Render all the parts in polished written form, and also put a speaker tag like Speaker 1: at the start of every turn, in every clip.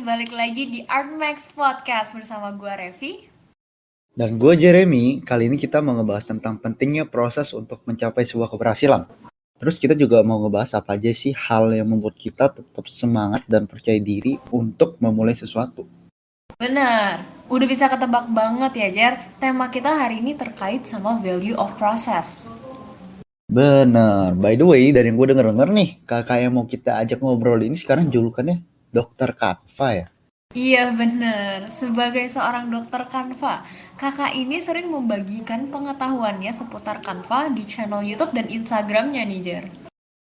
Speaker 1: balik lagi di Artmax Podcast bersama gue Revi.
Speaker 2: Dan gue Jeremy, kali ini kita mau ngebahas tentang pentingnya proses untuk mencapai sebuah keberhasilan. Terus kita juga mau ngebahas apa aja sih hal yang membuat kita tetap semangat dan percaya diri untuk memulai sesuatu.
Speaker 1: Bener, udah bisa ketebak banget ya Jer, tema kita hari ini terkait sama value of process.
Speaker 2: Bener, by the way dari yang gue denger nih, kakak yang mau kita ajak ngobrol ini sekarang julukannya Dokter Kanva ya?
Speaker 1: Iya bener, sebagai seorang dokter Canva, kakak ini sering membagikan pengetahuannya seputar Canva di channel YouTube dan Instagramnya nih Jer.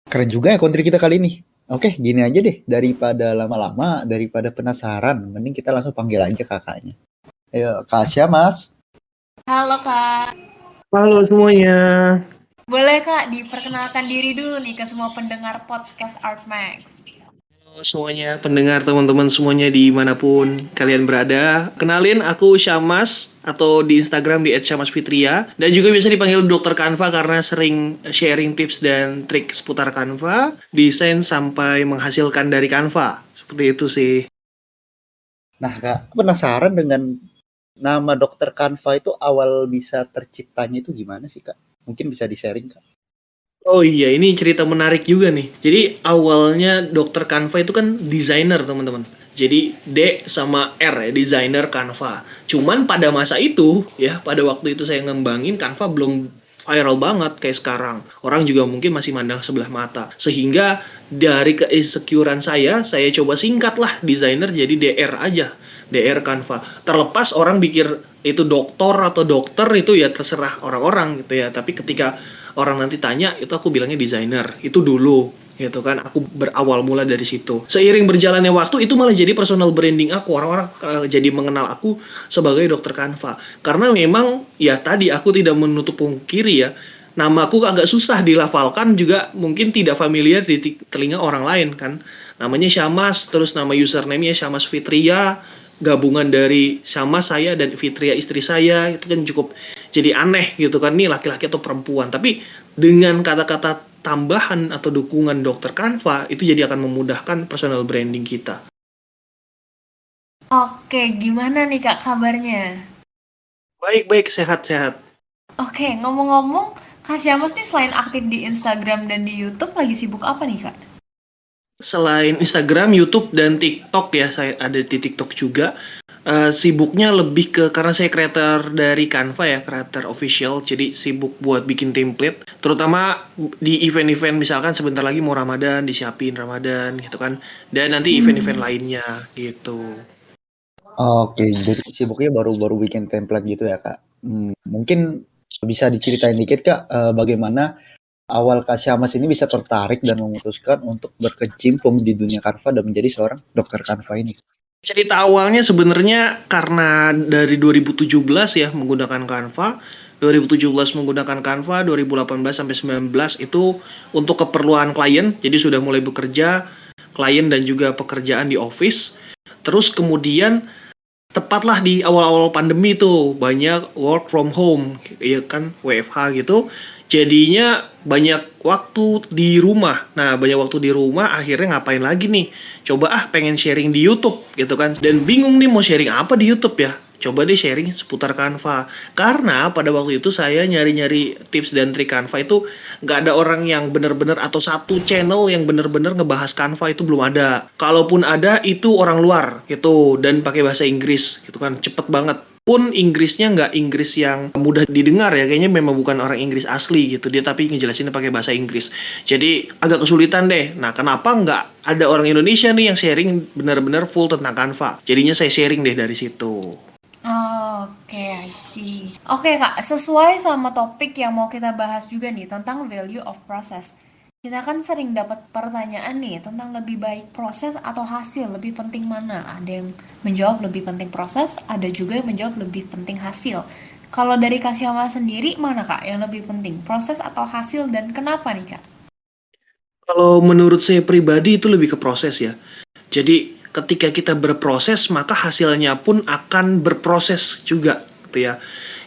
Speaker 2: Keren juga ya kontri kita kali ini. Oke, gini aja deh, daripada lama-lama, daripada penasaran, mending kita langsung panggil aja kakaknya. Ayo, Kasya Mas.
Speaker 1: Halo Kak,
Speaker 3: Halo semuanya.
Speaker 1: boleh Kak diperkenalkan diri dulu nih ke semua pendengar podcast Artmax.
Speaker 3: Halo semuanya, pendengar teman-teman semuanya dimanapun kalian berada. Kenalin, aku Syamas atau di Instagram di @syamasfitria dan juga bisa dipanggil Dokter Canva karena sering sharing tips dan trik seputar Canva, desain sampai menghasilkan dari Canva. Seperti itu sih.
Speaker 2: Nah, Kak, penasaran dengan nama Dokter Kanva itu awal bisa terciptanya itu gimana sih, Kak? Mungkin bisa di-sharing, Kak?
Speaker 3: Oh iya, ini cerita menarik juga nih. Jadi awalnya Dokter Canva itu kan desainer teman-teman. Jadi D sama R ya, desainer Canva. Cuman pada masa itu ya, pada waktu itu saya ngembangin Canva belum viral banget kayak sekarang. Orang juga mungkin masih mandang sebelah mata. Sehingga dari keinsecurean saya coba singkat lah desainer jadi DR aja. DR Canva. Terlepas orang pikir itu doktor atau dokter itu ya terserah orang-orang gitu ya. Tapi ketika orang nanti tanya itu aku bilangnya desainer itu dulu gitu kan, aku berawal mula dari situ. Seiring berjalannya waktu itu malah jadi personal branding aku, orang-orang jadi mengenal aku sebagai dokter Canva karena memang ya tadi aku tidak menutup pungkiri ya, namaku agak susah dilafalkan juga, mungkin tidak familiar di telinga orang lain kan. Namanya Syamas, terus nama username-nya Syamas Fitria, gabungan dari Syamas saya dan Fitria istri saya, itu kan cukup jadi aneh gitu kan, nih laki-laki atau perempuan. Tapi dengan kata-kata tambahan atau dukungan dokter Canva itu jadi akan memudahkan personal branding kita.
Speaker 1: Oke, gimana nih Kak kabarnya?
Speaker 3: Baik-baik, sehat-sehat.
Speaker 1: Oke, ngomong-ngomong, Kak Syamas nih selain aktif di Instagram dan di YouTube, lagi sibuk apa nih, Kak?
Speaker 3: Selain Instagram, YouTube, dan TikTok ya, saya ada di TikTok juga. Sibuknya lebih ke, karena saya creator dari Canva ya, creator official, jadi sibuk buat bikin template, terutama di event-event, misalkan sebentar lagi mau Ramadan, disiapin Ramadan gitu kan, dan nanti event-event lainnya gitu.
Speaker 2: Oke, jadi sibuknya baru bikin template gitu ya, Kak? Mungkin bisa diceritain dikit, Kak, bagaimana awal Kak Syamas ini bisa tertarik dan memutuskan untuk berkecimpung di dunia Canva dan menjadi seorang dokter Canva ini?
Speaker 3: Cerita awalnya sebenarnya karena dari 2017 ya menggunakan Canva, 2017 menggunakan Canva, 2018 sampai 19 itu untuk keperluan klien, jadi sudah mulai bekerja, klien dan juga pekerjaan di office. Terus kemudian tepatlah di awal-awal pandemi tuh banyak work from home, ya kan, WFH gitu. Jadinya banyak waktu di rumah. Nah, banyak waktu di rumah akhirnya ngapain lagi nih? Coba pengen sharing di YouTube gitu kan. Dan bingung nih mau sharing apa di YouTube ya. Coba deh sharing seputar Canva. Karena pada waktu itu saya nyari-nyari tips dan trik Canva itu nggak ada orang yang bener-bener atau satu channel yang bener-bener ngebahas Canva itu belum ada. Kalaupun ada itu orang luar gitu dan pakai bahasa Inggris gitu kan, cepet banget. Pun Inggrisnya nggak Inggris yang mudah didengar ya, kayaknya memang bukan orang Inggris asli gitu dia, tapi ngejelasinnya pakai bahasa Inggris. Jadi agak kesulitan deh. Nah, kenapa nggak ada orang Indonesia nih yang sharing benar-benar full tentang Canva? Jadinya saya sharing deh dari situ.
Speaker 1: Oke, I see. Oke, Kak, sesuai sama topik yang mau kita bahas juga nih tentang value of process. Kita kan sering dapat pertanyaan nih tentang lebih baik proses atau hasil, lebih penting mana? Ada yang menjawab lebih penting proses, ada juga yang menjawab lebih penting hasil. Kalau dari Kak Syama sendiri, mana Kak yang lebih penting, proses atau hasil dan kenapa nih Kak?
Speaker 3: Kalau menurut saya pribadi itu lebih ke proses ya. Jadi ketika kita berproses maka hasilnya pun akan berproses juga gitu ya.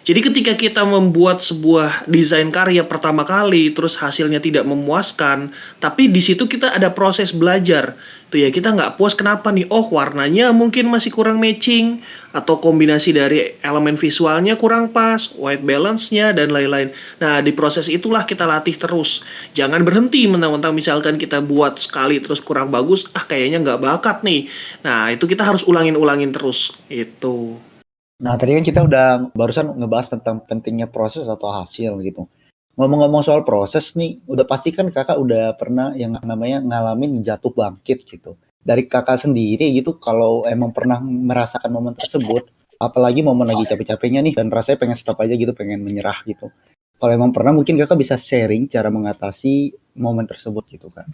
Speaker 3: Jadi ketika kita membuat sebuah desain karya pertama kali, terus hasilnya tidak memuaskan, tapi di situ kita ada proses belajar. Tuh ya, kita nggak puas kenapa nih? Oh, warnanya mungkin masih kurang matching, atau kombinasi dari elemen visualnya kurang pas, white balance-nya, dan lain-lain. Nah, di proses itulah kita latih terus. Jangan berhenti mentang-mentang misalkan kita buat sekali terus kurang bagus, kayaknya nggak bakat nih. Nah, itu kita harus ulangin-ulangin terus. Itu.
Speaker 2: Nah, tadi kan kita udah barusan ngebahas tentang pentingnya proses atau hasil gitu. Ngomong-ngomong soal proses nih, udah pasti kan kakak udah pernah yang namanya ngalamin jatuh bangkit gitu. Dari kakak sendiri gitu, kalau emang pernah merasakan momen tersebut, apalagi momen lagi capek-capeknya nih, dan rasanya pengen stop aja gitu, pengen menyerah gitu. Kalau emang pernah, mungkin kakak bisa sharing cara mengatasi momen tersebut gitu kan.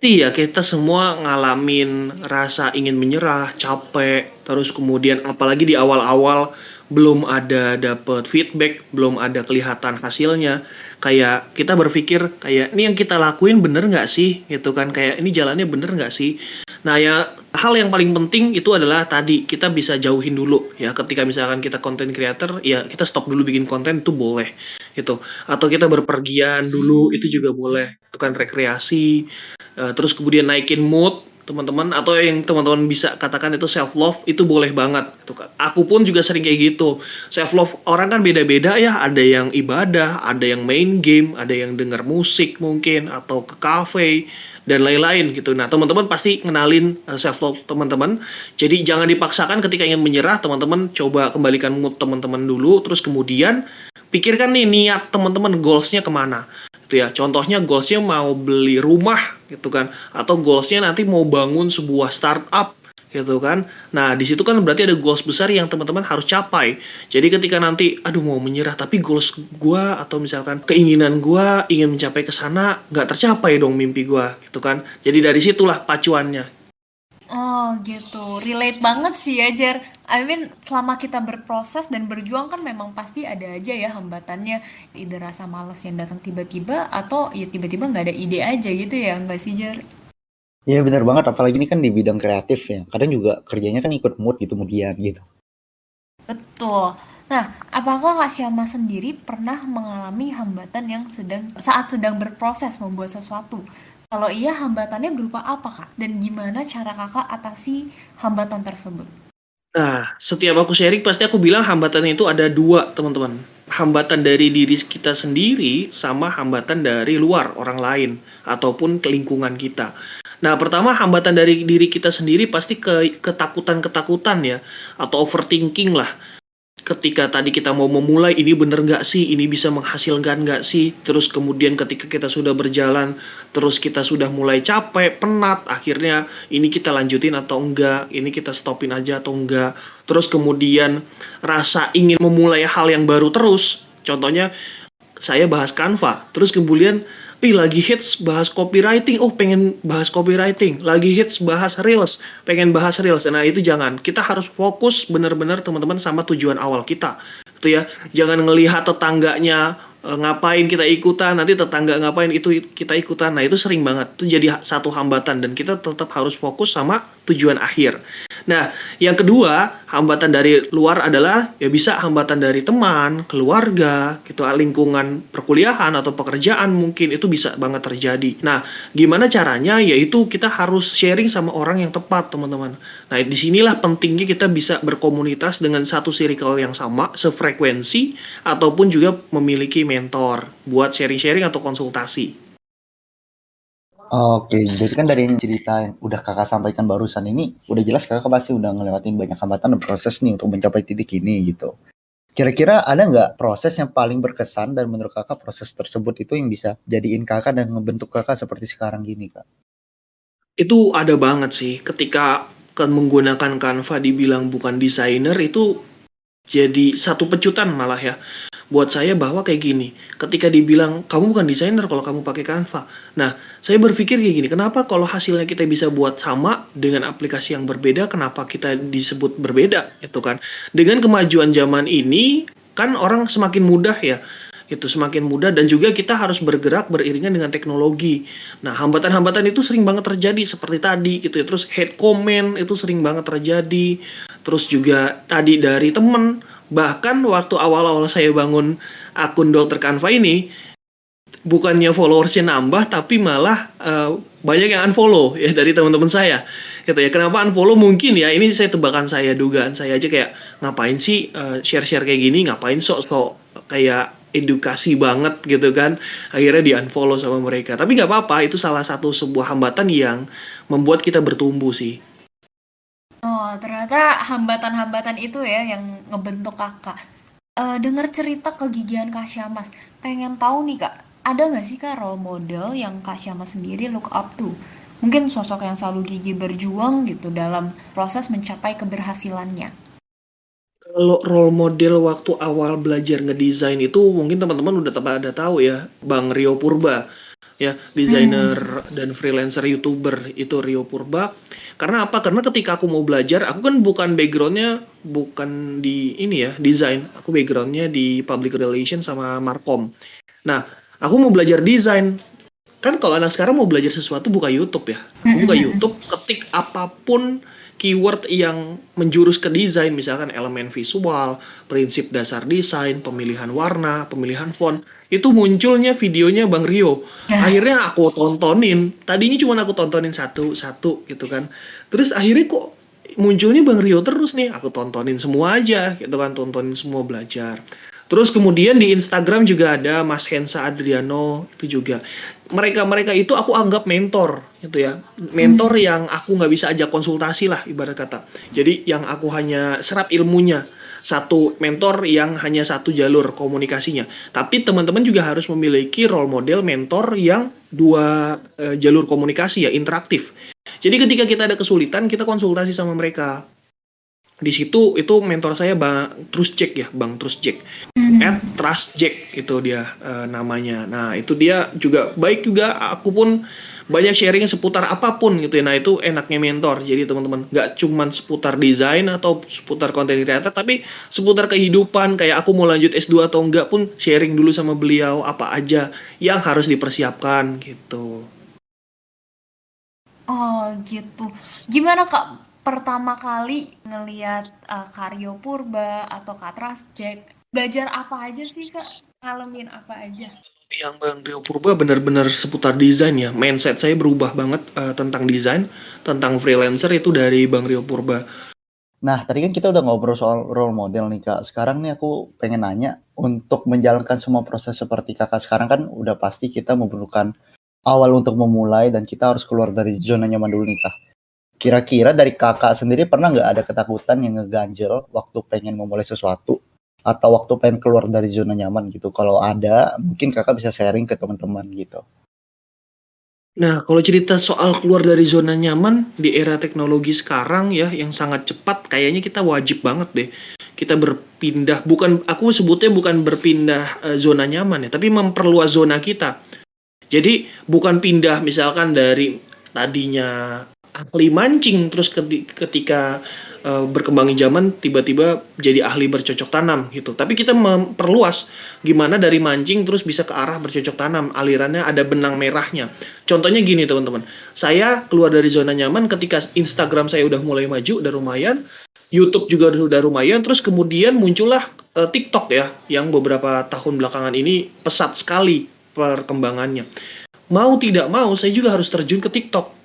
Speaker 3: Iya, kita semua ngalamin rasa ingin menyerah, capek, terus kemudian apalagi di awal-awal belum ada dapet feedback, belum ada kelihatan hasilnya. Kayak kita berpikir kayak ini yang kita lakuin bener nggak sih, gitu kan? Kayak ini jalannya bener nggak sih? Nah ya, hal yang paling penting itu adalah tadi kita bisa jauhin dulu ya. Ketika misalkan kita content creator, ya kita stop dulu bikin konten itu boleh, gitu. Atau kita berpergian dulu itu juga boleh. Itu kan rekreasi. Terus kemudian naikin mood teman-teman, atau yang teman-teman bisa katakan itu self love, itu boleh banget gitu kan. Aku pun juga sering kayak gitu. Self love orang kan beda-beda ya, ada yang ibadah, ada yang main game, ada yang denger musik mungkin, atau ke cafe dan lain-lain gitu. Nah, teman-teman pasti kenalin self love teman-teman. Jadi jangan dipaksakan ketika ingin menyerah, teman-teman coba kembalikan mood teman-teman dulu, terus kemudian pikirkan nih niat teman-teman, goalsnya kemana gitu ya. Contohnya goalsnya mau beli rumah gitu kan, atau goalsnya nanti mau bangun sebuah startup gitu kan. Nah, di situ kan berarti ada goals besar yang teman-teman harus capai. Jadi ketika nanti aduh mau menyerah tapi goals gua atau misalkan keinginan gua ingin mencapai ke sana nggak tercapai dong mimpi gua gitu kan. Jadi dari situlah pacuannya.
Speaker 1: Oh gitu, relate banget sih ya Jer. I mean, selama kita berproses dan berjuang kan memang pasti ada aja ya hambatannya. Either rasa malas yang datang tiba-tiba atau ya tiba-tiba nggak ada ide aja gitu ya, nggak sih Jer?
Speaker 2: Iya benar banget, apalagi ini kan di bidang kreatif ya. Kadang juga kerjanya kan ikut mood gitu, kemudian gitu.
Speaker 1: Betul. Nah, apakah Kak Syama sendiri pernah mengalami hambatan yang saat sedang berproses membuat sesuatu? Kalau iya, hambatannya berupa apa, Kak? Dan gimana cara Kakak atasi hambatan tersebut?
Speaker 3: Nah, setiap aku sharing pasti aku bilang hambatannya itu ada dua, teman-teman. Hambatan dari diri kita sendiri sama hambatan dari luar, orang lain, ataupun ke lingkungan kita. Nah, pertama hambatan dari diri kita sendiri pasti ketakutan-ketakutan ya, atau overthinking lah. Ketika tadi kita mau memulai, ini bener nggak sih, ini bisa menghasilkan nggak sih, terus kemudian ketika kita sudah berjalan, terus kita sudah mulai capek, penat, akhirnya ini kita lanjutin atau enggak, ini kita stopin aja atau enggak, terus kemudian rasa ingin memulai hal yang baru terus, contohnya saya bahas Canva, terus kemudian lagi hits bahas copywriting, pengen bahas copywriting, lagi hits bahas reels, pengen bahas reels. Nah, itu jangan. Kita harus fokus benar-benar teman-teman sama tujuan awal kita. Gitu ya. Jangan ngelihat tetangganya ngapain kita ikutan, nanti tetangga ngapain itu kita ikutan. Nah, itu sering banget. Itu jadi satu hambatan dan kita tetap harus fokus sama tujuan akhir. Nah, yang kedua, hambatan dari luar adalah ya bisa hambatan dari teman, keluarga, gitu, lingkungan perkuliahan atau pekerjaan mungkin itu bisa banget terjadi. Nah, gimana caranya? Yaitu kita harus sharing sama orang yang tepat, teman-teman. Nah, disinilah pentingnya kita bisa berkomunitas dengan satu circle yang sama, sefrekuensi, ataupun juga memiliki mentor buat sharing-sharing atau konsultasi.
Speaker 2: Oke, jadi kan dari cerita yang udah kakak sampaikan barusan ini, udah jelas kakak pasti udah ngelewatin banyak hambatan dan proses nih untuk mencapai titik ini gitu. Kira-kira ada nggak proses yang paling berkesan dan menurut kakak proses tersebut itu yang bisa jadiin kakak dan ngebentuk kakak seperti sekarang gini, Kak?
Speaker 3: Itu ada banget sih, ketika kan menggunakan Canva dibilang bukan desainer itu jadi satu pecutan malah ya buat saya bahwa kayak gini, ketika dibilang kamu bukan desainer kalau kamu pakai Canva. Nah, saya berpikir kayak gini, kenapa kalau hasilnya kita bisa buat sama dengan aplikasi yang berbeda, kenapa kita disebut berbeda, itu kan? Dengan kemajuan zaman ini, kan orang semakin mudah ya, itu semakin mudah dan juga kita harus bergerak beriringan dengan teknologi. Nah, hambatan-hambatan itu sering banget terjadi seperti tadi gitu ya. Terus hate comment itu sering banget terjadi. Terus juga tadi dari temen Bahkan waktu awal-awal saya bangun akun Dokter Kanva ini, bukannya followersnya nambah, tapi malah banyak yang unfollow ya dari teman-teman saya. Gitu ya. Kenapa unfollow? Mungkin ya, ini saya tebakan saya, dugaan saya aja, kayak ngapain sih share-share kayak gini, ngapain sok-sok kayak edukasi banget gitu kan. Akhirnya di unfollow sama mereka. Tapi nggak apa-apa, itu salah satu sebuah hambatan yang membuat kita bertumbuh sih.
Speaker 1: Oh, ternyata hambatan-hambatan itu ya yang ngebentuk Kakak. Dengar cerita kegigihan Kak Syamas, pengen tahu nih Kak, ada nggak sih Kak role model yang Kak Syamas sendiri look up to? Mungkin sosok yang selalu gigih berjuang gitu dalam proses mencapai keberhasilannya.
Speaker 3: Kalau role model waktu awal belajar ngedesain itu mungkin teman-teman udah pada tahu ya, Bang Rio Purba. Ya, desainer
Speaker 1: Hmm.
Speaker 3: dan freelancer YouTuber itu Rio Purba. Karena apa? Karena ketika aku mau belajar, aku kan bukan backgroundnya bukan di ini ya, desain. Aku backgroundnya di public relation sama markom. Nah, aku mau belajar desain. Kan kalau anak sekarang mau belajar sesuatu buka YouTube ya. Aku buka YouTube, ketik apapun keyword yang menjurus ke desain, misalkan elemen visual, prinsip dasar desain, pemilihan warna, pemilihan font, itu munculnya videonya Bang Rio.
Speaker 1: Nah,
Speaker 3: Akhirnya aku tontonin. Tadinya cuma aku tontonin satu-satu gitu kan. Terus akhirnya kok munculnya Bang Rio terus nih. Aku tontonin semua aja gitu kan, tontonin semua, belajar. Terus kemudian di Instagram juga ada Mas Hensa Adriano, itu juga. Mereka-mereka itu aku anggap mentor gitu ya. Mentor
Speaker 1: hmm.
Speaker 3: yang aku nggak bisa ajak konsultasi lah ibarat kata. Jadi yang aku hanya serap ilmunya. Satu mentor yang hanya satu jalur komunikasinya. Tapi teman-teman juga harus memiliki role model mentor yang dua jalur komunikasi ya, interaktif. Jadi ketika kita ada kesulitan, kita konsultasi sama mereka. Di situ itu mentor saya Bang Trust Jack ya, Bang Trust Jack. Trust Jack itu dia namanya. Nah, itu dia juga baik juga. Aku pun banyak sharing seputar apapun gitu ya. Nah, itu enaknya mentor. Jadi teman-teman nggak cuman seputar desain atau seputar content creator, tapi seputar kehidupan. Kayak aku mau lanjut S2 atau enggak pun sharing dulu sama beliau apa aja yang harus dipersiapkan gitu.
Speaker 1: Oh gitu. Gimana Kak pertama kali ngeliat Karyo Purba atau Kak Jack? Belajar apa aja sih Kak? Ngalamin apa aja?
Speaker 3: Yang Bang Rio Purba benar-benar seputar desain ya. Mindset saya berubah banget tentang desain, tentang freelancer itu dari Bang Rio Purba.
Speaker 2: Nah, tadi kan kita udah ngobrol soal role model nih, Kak. Sekarang nih aku pengen nanya, untuk menjalankan semua proses seperti Kakak sekarang kan udah pasti kita memerlukan awal untuk memulai dan kita harus keluar dari zona nyaman dulu nih, Kak. Kira-kira dari Kakak sendiri pernah nggak ada ketakutan yang ngeganjel waktu pengen memulai sesuatu atau waktu pengen keluar dari zona nyaman gitu? Kalau ada, mungkin Kakak bisa sharing ke teman-teman gitu.
Speaker 3: Nah, kalau cerita soal keluar dari zona nyaman di era teknologi sekarang ya, yang sangat cepat, kayaknya kita wajib banget deh. Kita berpindah, bukan aku sebutnya bukan berpindah zona nyaman ya, tapi memperluas zona kita. Jadi bukan pindah misalkan dari tadinya ahli mancing terus ketika berkembangnya zaman tiba-tiba jadi ahli bercocok tanam gitu. Tapi kita memperluas gimana dari mancing terus bisa ke arah bercocok tanam, alirannya ada benang merahnya. Contohnya gini teman-teman, saya keluar dari zona nyaman ketika Instagram saya udah mulai maju, udah lumayan, YouTube juga udah lumayan, terus kemudian muncullah TikTok ya, yang beberapa tahun belakangan ini pesat sekali perkembangannya. Mau tidak mau, saya juga harus terjun ke TikTok.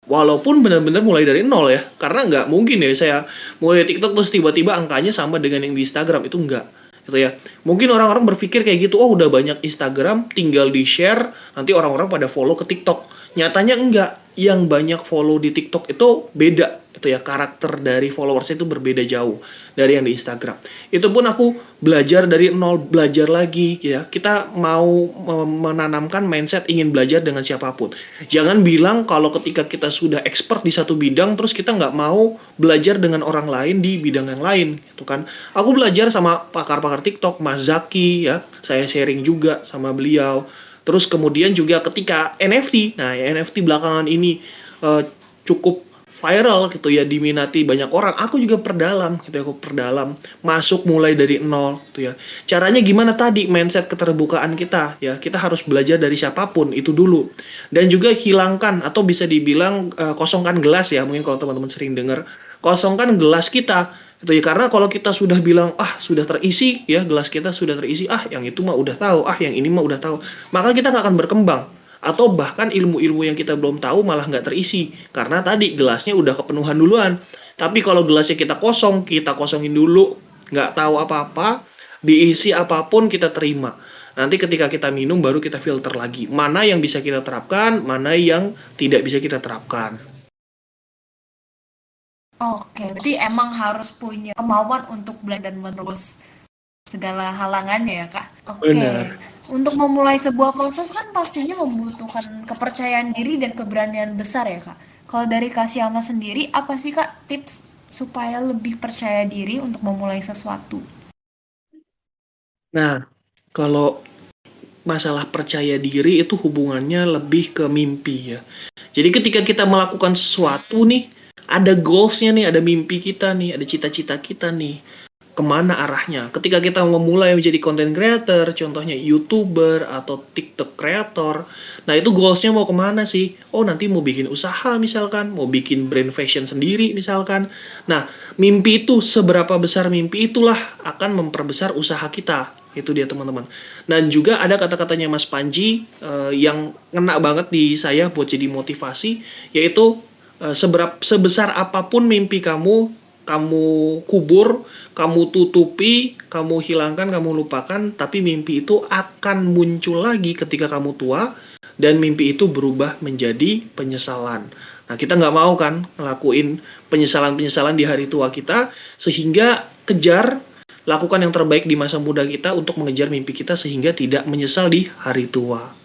Speaker 3: Walaupun benar-benar mulai dari nol ya, karena nggak mungkin ya saya mulai TikTok terus tiba-tiba angkanya sama dengan yang di Instagram, itu nggak. Gitu ya. Mungkin orang-orang berpikir kayak gitu, oh udah banyak Instagram, tinggal di-share, nanti orang-orang pada follow ke TikTok. Nyatanya enggak, yang banyak follow di TikTok itu beda, itu ya, karakter dari followersnya itu berbeda jauh dari yang di Instagram. Itu pun aku belajar dari nol, belajar lagi ya. Kita mau menanamkan mindset ingin belajar dengan siapapun. Jangan bilang kalau ketika kita sudah expert di satu bidang terus kita nggak mau belajar dengan orang lain di bidang yang lain gitu kan. Aku belajar sama pakar-pakar TikTok, Mas Zaki ya, saya sharing juga sama beliau. Terus kemudian juga ketika NFT, nah NFT belakangan ini cukup viral gitu ya, diminati banyak orang. Aku juga perdalam gitu ya, aku perdalam, masuk mulai dari nol gitu ya. Caranya gimana tadi? Mindset keterbukaan kita ya. Kita harus belajar dari siapapun itu dulu. Dan juga hilangkan atau bisa dibilang kosongkan gelas ya. Mungkin kalau teman-teman sering dengar, kosongkan gelas kita. Itu ya, karena kalau kita sudah bilang, ah sudah terisi ya, gelas kita sudah terisi, ah yang itu mah udah tahu, ah yang ini mah udah tahu, maka kita nggak akan berkembang. Atau bahkan ilmu-ilmu yang kita belum tahu malah nggak terisi. Karena tadi gelasnya udah kepenuhan duluan. Tapi kalau gelasnya kita kosong, kita kosongin dulu, nggak tahu apa-apa, diisi apapun kita terima. Nanti ketika kita minum baru kita filter lagi. Mana yang bisa kita terapkan, mana yang tidak bisa kita terapkan.
Speaker 1: Oke, berarti emang harus punya kemauan untuk belajar dan menerus segala halangannya ya, Kak. Oke.
Speaker 3: Benar.
Speaker 1: Untuk memulai sebuah proses kan pastinya membutuhkan kepercayaan diri dan keberanian besar ya, Kak. Kalau dari Kak Syama sendiri, apa sih, Kak, tips supaya lebih percaya diri untuk memulai sesuatu?
Speaker 3: Nah, kalau masalah percaya diri itu hubungannya lebih ke mimpi ya. Jadi ketika kita melakukan sesuatu nih, ada goals-nya nih, ada mimpi kita nih, ada cita-cita kita nih. Kemana arahnya? Ketika kita memulai menjadi content creator, contohnya YouTuber atau TikTok creator, nah itu goals-nya mau kemana sih? Oh nanti mau bikin usaha misalkan, mau bikin brand fashion sendiri misalkan. Nah, mimpi itu, seberapa besar mimpi itulah akan memperbesar usaha kita. Itu dia teman-teman. Dan juga ada kata-katanya Mas Panji yang ngena banget di saya buat jadi motivasi, yaitu sebesar apapun mimpi kamu, kamu kubur, kamu tutupi, kamu hilangkan, kamu lupakan, tapi mimpi itu akan muncul lagi ketika kamu tua, dan mimpi itu berubah menjadi penyesalan. Nah, kita nggak mau kan ngelakuin penyesalan-penyesalan di hari tua kita, sehingga kejar, lakukan yang terbaik di masa muda kita untuk mengejar mimpi kita sehingga tidak menyesal di hari tua.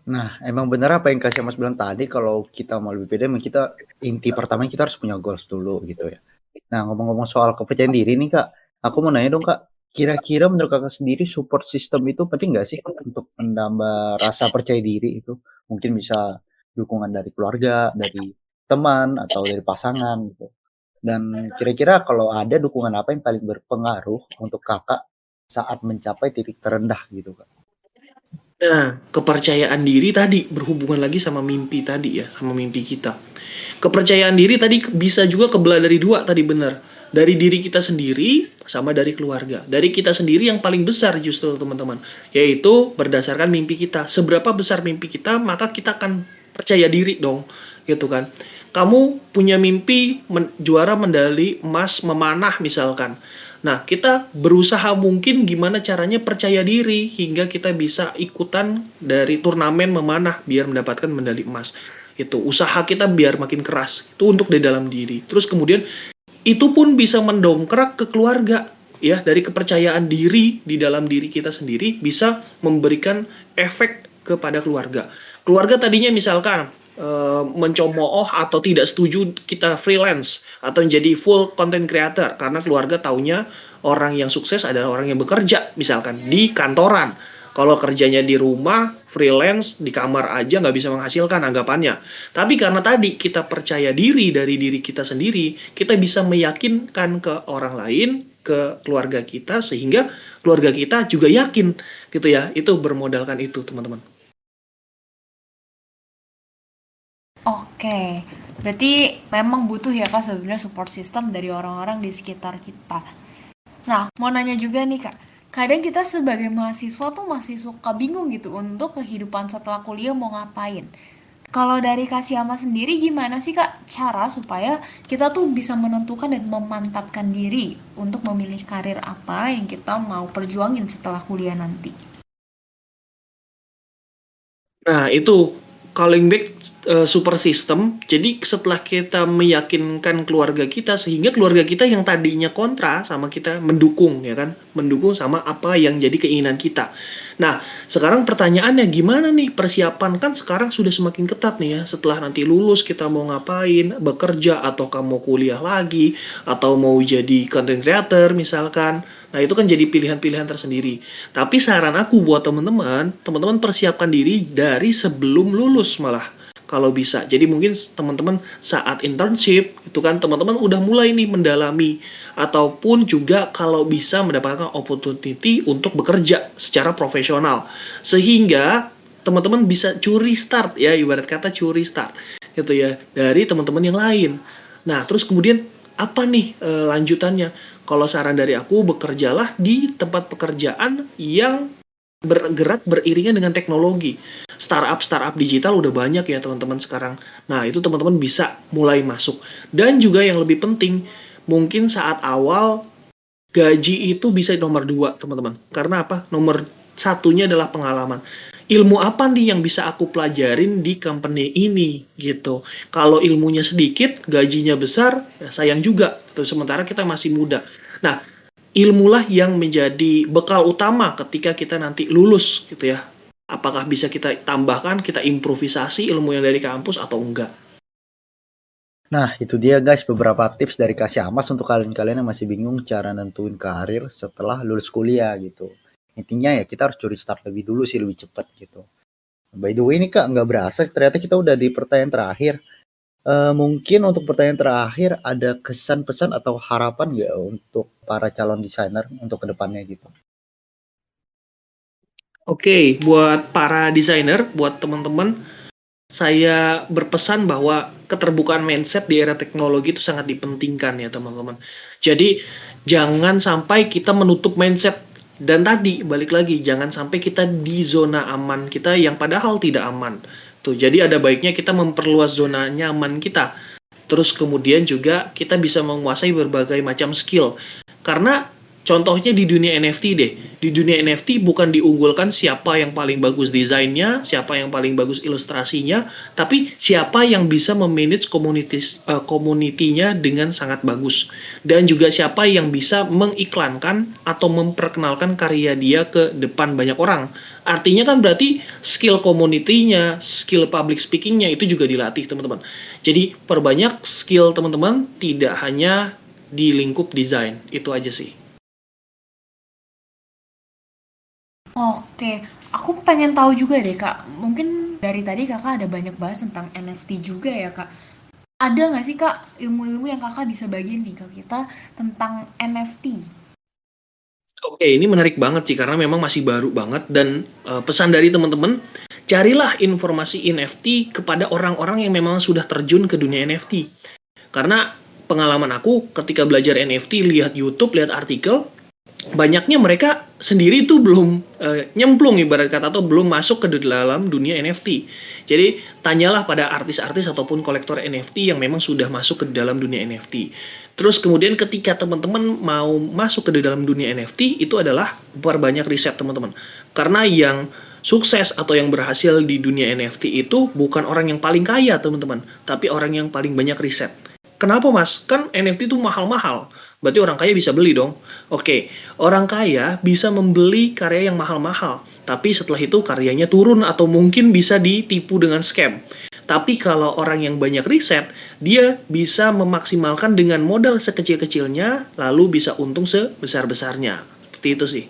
Speaker 2: Nah, emang benar apa yang Kak Mas bilang tadi, kalau kita mau lebih pede, kita inti pertamanya kita harus punya goals dulu gitu ya. Nah, ngomong-ngomong soal kepercayaan diri nih Kak, aku mau nanya dong Kak, kira-kira menurut Kakak sendiri support system itu penting nggak sih untuk menambah rasa percaya diri itu? Mungkin bisa dukungan dari keluarga, dari teman, atau dari pasangan gitu. Dan kira-kira kalau ada dukungan apa yang paling berpengaruh untuk Kakak saat mencapai titik terendah gitu Kak?
Speaker 3: Nah, kepercayaan diri tadi berhubungan lagi sama mimpi tadi ya, sama mimpi kita. Kepercayaan diri tadi bisa juga kebelah dari dua tadi, benar. Dari diri kita sendiri sama dari keluarga. Dari kita sendiri yang paling besar justru teman-teman, yaitu berdasarkan mimpi kita. Seberapa besar mimpi kita, maka kita akan percaya diri dong, gitu kan. Kamu punya mimpi juara medali emas memanah misalkan. Nah, kita berusaha mungkin gimana caranya percaya diri hingga kita bisa ikutan dari turnamen memanah biar mendapatkan medali emas. Itu usaha kita biar makin keras. Itu untuk di dalam diri. Terus kemudian itu pun bisa mendongkrak ke keluarga ya, dari kepercayaan diri di dalam diri kita sendiri bisa memberikan efek kepada keluarga. Keluarga tadinya misalkan mencemooh atau tidak setuju kita freelance atau menjadi full content creator karena keluarga taunya orang yang sukses adalah orang yang bekerja misalkan di kantoran. Kalau kerjanya di rumah, freelance, di kamar aja nggak bisa menghasilkan anggapannya. Tapi karena tadi kita percaya diri dari diri kita sendiri, kita bisa meyakinkan ke orang lain, ke keluarga kita, sehingga keluarga kita juga yakin gitu ya. Itu bermodalkan itu teman-teman.
Speaker 1: Oke, berarti memang butuh ya, Kak, sebenarnya support system dari orang-orang di sekitar kita. Nah, mau nanya juga nih, Kak. Kadang kita sebagai mahasiswa tuh masih suka bingung gitu untuk kehidupan setelah kuliah mau ngapain. Kalau dari Kak Syama sendiri gimana sih, Kak, cara supaya kita tuh bisa menentukan dan memantapkan diri untuk memilih karir apa yang kita mau perjuangin setelah kuliah nanti?
Speaker 3: Nah, itu calling back super system. Jadi setelah kita meyakinkan keluarga kita sehingga keluarga kita yang tadinya kontra sama kita mendukung ya kan, mendukung sama apa yang jadi keinginan kita. Nah, sekarang pertanyaannya gimana nih persiapan, kan sekarang sudah semakin ketat nih ya. Setelah nanti lulus kita mau ngapain, bekerja atau kamu kuliah lagi atau mau jadi content creator misalkan. Nah, itu kan jadi pilihan-pilihan tersendiri. Tapi saran aku buat teman-teman, teman-teman persiapkan diri dari sebelum lulus malah kalau bisa. Jadi mungkin teman-teman saat internship itu kan teman-teman udah mulai nih mendalami, ataupun juga kalau bisa mendapatkan opportunity untuk bekerja secara profesional. Sehingga teman-teman bisa curi start ya, ibarat kata curi start gitu ya dari teman-teman yang lain. Nah, terus kemudian apa nih lanjutannya? Kalau saran dari aku, bekerjalah di tempat pekerjaan yang bergerak beriringan dengan teknologi. Startup digital udah banyak ya teman-teman sekarang. Nah, itu teman-teman bisa mulai masuk. Dan juga yang lebih penting, mungkin saat awal gaji itu bisa nomor 2 teman-teman. Karena apa? Nomor satunya adalah pengalaman. Ilmu apa nih yang bisa aku pelajarin di company ini gitu. Kalau ilmunya sedikit, gajinya besar, ya sayang juga. Terus sementara kita masih muda. Nah, ilmulah yang menjadi bekal utama ketika kita nanti lulus gitu ya. Apakah bisa kita tambahkan, kita improvisasi ilmu yang dari kampus atau enggak.
Speaker 2: Nah, itu dia guys beberapa tips dari Kak Syamas untuk kalian-kalian yang masih bingung cara nentuin karir setelah lulus kuliah gitu. Intinya ya kita harus curi start lebih dulu sih, lebih cepat gitu. By the way ini Kak, nggak berasa ternyata kita udah di pertanyaan terakhir. Mungkin untuk pertanyaan terakhir ada kesan pesan atau harapan nggak untuk para calon desainer untuk kedepannya gitu?
Speaker 3: Oke, buat para desainer, buat teman-teman, saya berpesan bahwa keterbukaan mindset di era teknologi itu sangat dipentingkan ya teman-teman. Jadi jangan sampai kita menutup mindset, dan tadi balik lagi jangan sampai kita di zona aman kita yang padahal tidak aman. Tuh, jadi ada baiknya kita memperluas zona nyaman kita. Terus kemudian juga kita bisa menguasai berbagai macam skill. Karena contohnya di dunia NFT deh. Di dunia NFT bukan diunggulkan siapa yang paling bagus desainnya, siapa yang paling bagus ilustrasinya, tapi siapa yang bisa memanage community-nya dengan sangat bagus. Dan juga siapa yang bisa mengiklankan atau memperkenalkan karya dia ke depan banyak orang. Artinya kan berarti skill community-nya, skill public speaking-nya itu juga dilatih teman-teman. Jadi perbanyak skill teman-teman, tidak hanya di lingkup desain. Itu aja sih.
Speaker 1: Oke, aku pengen tahu juga deh Kak. Mungkin dari tadi Kakak ada banyak bahas tentang NFT juga ya Kak. Ada nggak sih Kak ilmu-ilmu yang Kakak bisa bagiin nih ke kita tentang NFT?
Speaker 3: Oke, ini menarik banget sih karena memang masih baru banget dan pesan dari teman-teman, carilah informasi NFT kepada orang-orang yang memang sudah terjun ke dunia NFT. Karena pengalaman aku ketika belajar NFT, lihat YouTube, lihat artikel, banyaknya mereka sendiri tuh belum nyemplung ibarat kata atau belum masuk ke dalam dunia NFT. Jadi tanyalah pada artis-artis ataupun kolektor NFT yang memang sudah masuk ke dalam dunia NFT. Terus kemudian ketika teman-teman mau masuk ke dalam dunia NFT itu adalah perbanyak riset teman-teman. Karena yang sukses atau yang berhasil di dunia NFT itu bukan orang yang paling kaya teman-teman, tapi orang yang paling banyak riset. Kenapa mas? Kan NFT itu mahal-mahal. Berarti orang kaya bisa beli dong. Oke, orang kaya bisa membeli karya yang mahal-mahal. Tapi setelah itu karyanya turun atau mungkin bisa ditipu dengan scam. Tapi kalau orang yang banyak riset, dia bisa memaksimalkan dengan modal sekecil-kecilnya, lalu bisa untung sebesar-besarnya. Seperti itu sih.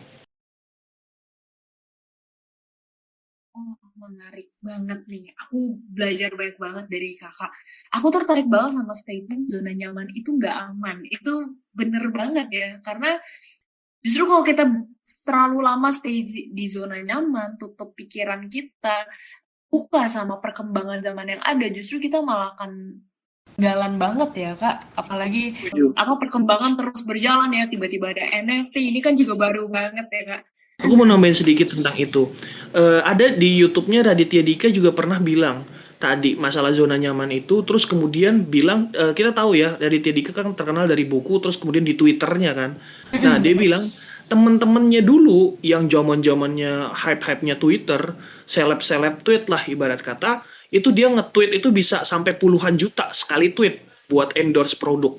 Speaker 1: Oh, menarik banget nih. Aku belajar banyak banget dari kakak. Aku tertarik banget sama statement zona nyaman itu nggak aman. Itu bener banget ya. Karena justru kalau kita terlalu lama stay di zona nyaman, tutup pikiran kita, buka sama perkembangan zaman yang ada, justru kita malah akan jalan banget ya kak. Apalagi apa perkembangan terus berjalan ya. Tiba-tiba ada NFT. Ini kan juga baru banget ya kak.
Speaker 3: Aku mau nambahin sedikit tentang itu. Ada di YouTube-nya Raditya Dika juga pernah bilang tadi masalah zona nyaman itu, terus kemudian bilang kita tahu ya Raditya Dika kan terkenal dari buku, terus kemudian di Twitternya kan. Nah dia bilang temen-temennya dulu yang zaman-zamannya hype-hype-nya Twitter, seleb-seleb tweet lah ibarat kata, itu dia nge-tweet itu bisa sampai puluhan juta sekali tweet buat endorse produk.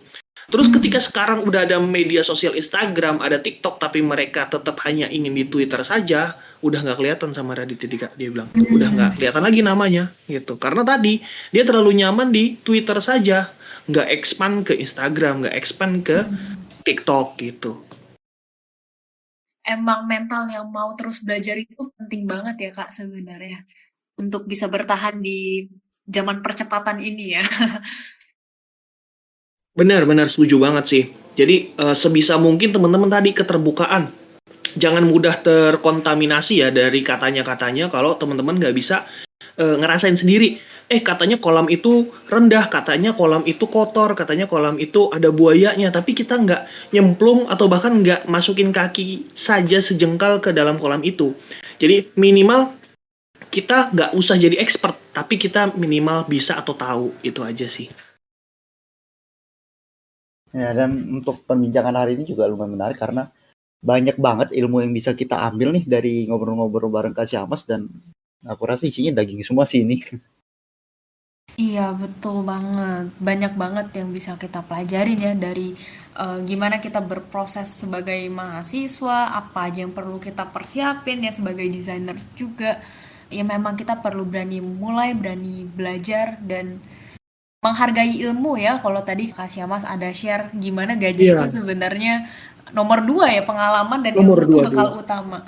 Speaker 3: Terus ketika sekarang udah ada media sosial Instagram, ada TikTok, tapi mereka tetap hanya ingin di Twitter saja, udah nggak kelihatan sama Raditya Dika, dia bilang. Udah nggak kelihatan lagi namanya, gitu. Karena tadi, dia terlalu nyaman di Twitter saja, nggak expand ke Instagram, nggak expand ke TikTok, gitu.
Speaker 1: Emang mental yang mau terus belajar itu penting banget ya kak sebenarnya. Untuk bisa bertahan di zaman percepatan ini ya.
Speaker 3: Benar-benar setuju banget sih. Jadi sebisa mungkin teman-teman tadi keterbukaan. Jangan mudah terkontaminasi ya dari katanya-katanya kalau teman-teman nggak bisa ngerasain sendiri. katanya kolam itu rendah, katanya kolam itu kotor, katanya kolam itu ada buayanya, tapi kita nggak nyemplung atau bahkan nggak masukin kaki saja sejengkal ke dalam kolam itu. Jadi minimal kita nggak usah jadi expert, tapi kita minimal bisa atau tahu, itu aja sih.
Speaker 2: Ya, dan untuk perbincangan hari ini juga lumayan menarik karena banyak banget ilmu yang bisa kita ambil nih dari ngobrol-ngobrol bareng Kak Syamas, dan aku rasa isinya daging semua sih ini.
Speaker 1: Iya, betul banget. Banyak banget yang bisa kita pelajarin ya dari gimana kita berproses sebagai mahasiswa, apa aja yang perlu kita persiapin ya sebagai desainer juga. Ya memang kita perlu berani mulai, berani belajar dan menghargai ilmu ya. Kalau tadi Kak Syamas ada share gimana gaji itu
Speaker 3: Iya,
Speaker 1: sebenarnya nomor dua ya, pengalaman dan
Speaker 3: nomor
Speaker 1: ilmu itu
Speaker 3: dua
Speaker 1: bekal
Speaker 3: dulu.
Speaker 1: utama.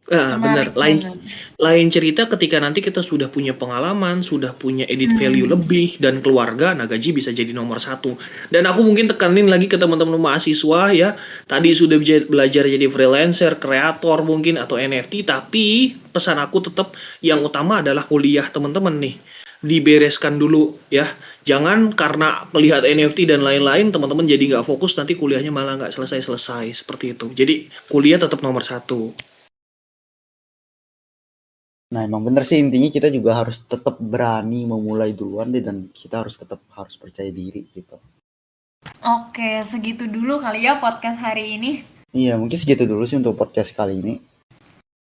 Speaker 3: Benar.
Speaker 1: Menarik
Speaker 3: Lain
Speaker 1: banget.
Speaker 3: lain cerita ketika nanti kita sudah punya pengalaman, sudah punya edit value
Speaker 1: Hmm.
Speaker 3: lebih dan keluarga, nah gaji bisa jadi nomor satu. Dan aku mungkin tekanin lagi ke teman-teman mahasiswa ya, tadi sudah belajar jadi freelancer, kreator mungkin atau NFT, tapi pesan aku tetap yang utama adalah kuliah teman-teman nih. Dibereskan dulu ya. Jangan karena melihat NFT dan lain-lain teman-teman jadi nggak fokus, nanti kuliahnya malah nggak selesai-selesai seperti itu. Jadi kuliah tetap nomor satu.
Speaker 2: Nah, emang bener sih, intinya kita juga harus tetap berani memulai duluan deh, dan kita harus percaya diri gitu.
Speaker 1: Oke, segitu dulu kali ya podcast hari ini.
Speaker 2: Iya, mungkin segitu dulu sih untuk podcast kali ini.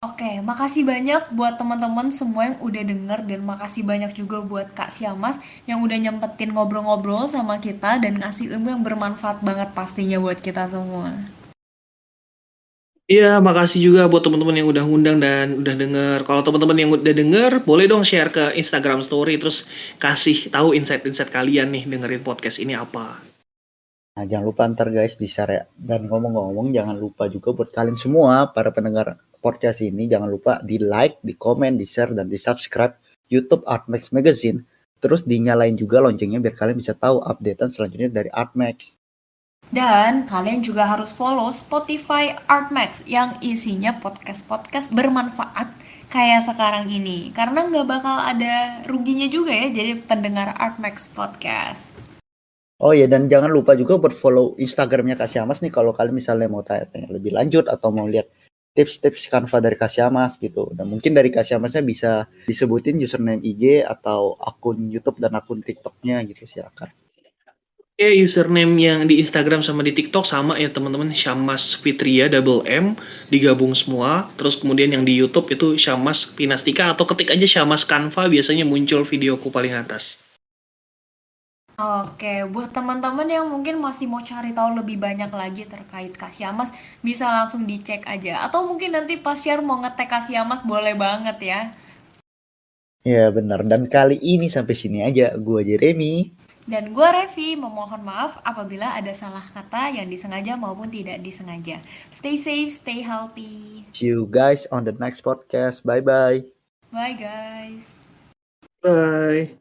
Speaker 1: Oke, makasih banyak buat teman-teman semua yang udah denger dan makasih banyak juga buat Kak Syamas yang udah nyempetin ngobrol-ngobrol sama kita dan ngasih ilmu yang bermanfaat banget pastinya buat kita semua.
Speaker 3: Iya, makasih juga buat teman-teman yang udah ngundang dan udah denger. Kalau teman-teman yang udah denger, boleh dong share ke Instagram Story terus kasih tahu insight-insight kalian nih dengerin podcast ini apa.
Speaker 2: Nah, jangan lupa ntar guys di share ya. Dan ngomong-ngomong, jangan lupa juga buat kalian semua para pendengar podcast ini, jangan lupa di like, di komen, di share, dan di subscribe YouTube Artmax Magazine. Terus dinyalain juga loncengnya biar kalian bisa tahu updatean selanjutnya dari Artmax.
Speaker 1: Dan kalian juga harus follow Spotify Artmax yang isinya podcast-podcast bermanfaat kayak sekarang ini. Karena nggak bakal ada ruginya juga ya jadi pendengar Artmax Podcast.
Speaker 2: Oh ya, dan jangan lupa juga buat follow Instagramnya Kak Syamas nih kalau kalian misalnya mau tanya-tanya lebih lanjut atau mau lihat tips-tips Canva dari Kak Syamas gitu. Dan mungkin dari Kak Syamasnya bisa disebutin username IG atau akun YouTube dan akun TikToknya gitu, silakan.
Speaker 3: Oke, username yang di Instagram sama di TikTok sama ya teman-teman, Syamas Fitria double M digabung semua. Terus kemudian yang di YouTube itu Syamas Pinastika atau ketik aja Syamas Canva biasanya muncul videoku paling atas.
Speaker 1: Oke, buat teman-teman yang mungkin masih mau cari tahu lebih banyak lagi terkait Kak Syamas, bisa langsung dicek aja. Atau mungkin nanti pas share mau nge-tag Kak Syamas, boleh banget ya.
Speaker 2: Ya benar, dan kali ini sampai sini aja. Gua Jeremy.
Speaker 1: Dan gue Revi, memohon maaf apabila ada salah kata yang disengaja maupun tidak disengaja. Stay safe, stay healthy.
Speaker 2: See you guys on the next podcast. Bye bye.
Speaker 1: Bye guys.
Speaker 3: Bye.